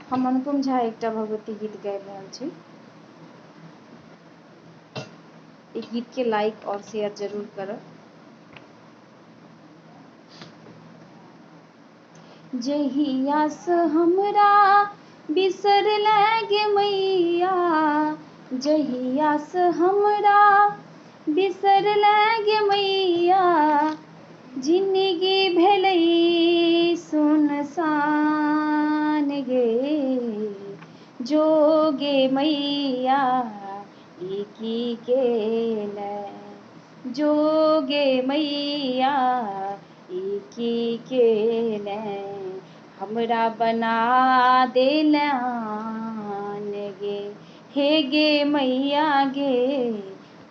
हम अनुपम झा एकटा भगवती गीत गाबि रहल छी। ई गीत के लाइक और शेयर जरूर करब। जहिया से हमरा बिसर लागे मैया, जहिया से हमरा बिसर लागे मैया, जिंदगी भेलै सुनसान गे। जोगे मैया ई की केलै, जोगे मैया ई की केलै, हमरा बना देलन गे। हे गे मैया गे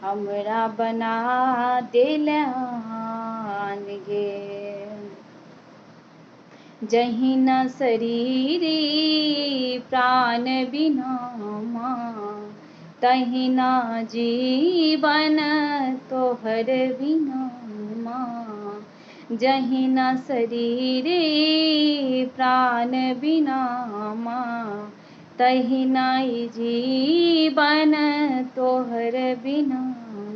हमरा बना देलन गे। जहिना शरीरी प्राण बिना माँ, तहिना जीवन तोहर बिना माँ। जहिना शरीरे प्राण बिना माँ, तहिना जीवन तोहर बिना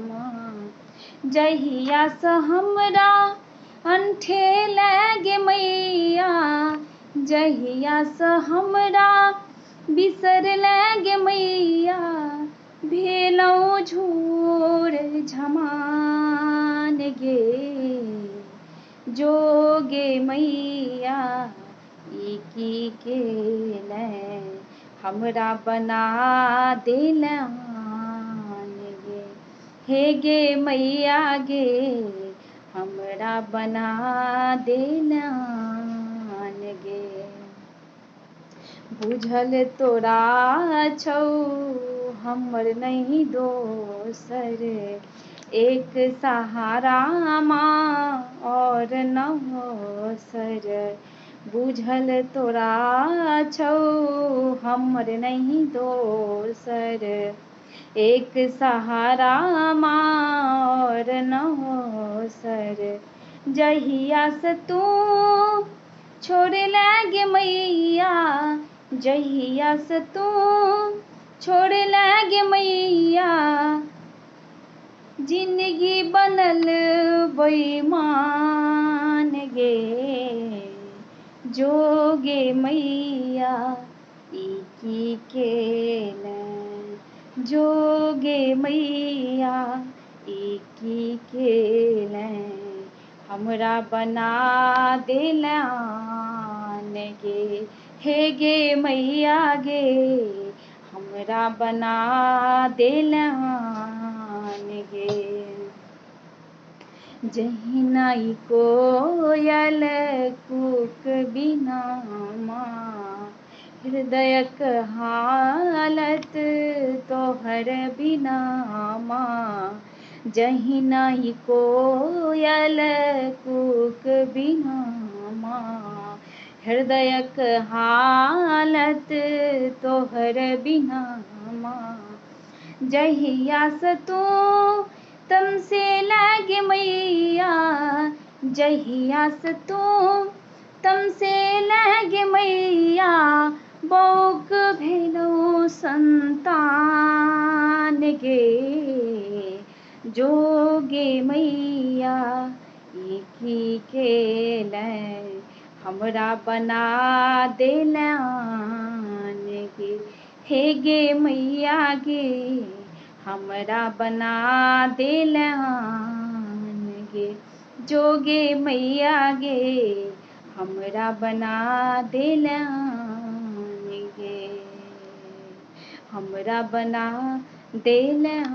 माँ। जहिया से हमरा अंठे लागे मैया, जहिया से हमरा बिसर लागे मैया, भेलौं झूर झमान गे। जोगे मैया ई की केलै, हमरा बना देलन गे। हे गे मैया गे हमरा बना देलन गे। बुझल तोरा छौ हमर नहीं दोसर, एक सहारा माँ और नौसर। बुझल तोरा छौ हमर नहीं दोसर, एक सहारा माँ और नौसर। जहिया से तू छोड़ लागे मैया, जहिया से तू छोड़ लागे मैया, जिंदगी बनल बेईमान गे। जोगे मैया ई की केलै, जोगे मैया ई की केलै, हमरा बना देलन गे। हे गे मैया गे हमरा बना देलन गे। जहिना ई कोयल कूक बिना माँ, हृदयक हालत तोहर बिना माँ। जहिना ई कोयल कूक बिना माँ, हृदयक हालत तोहर बिना माँ। जहिया से तू तमसे लागे मैया, जहिया से तू तमसे लागे मैया, बौक भेलौ संतान गे। जोगे मैया ई की केलै, हमरा बना देलन गे। हे गे मैया गे हमरा बना देलन गे। जोगे मैया गे हमरा बना देलन गे, हमरा बना देलन।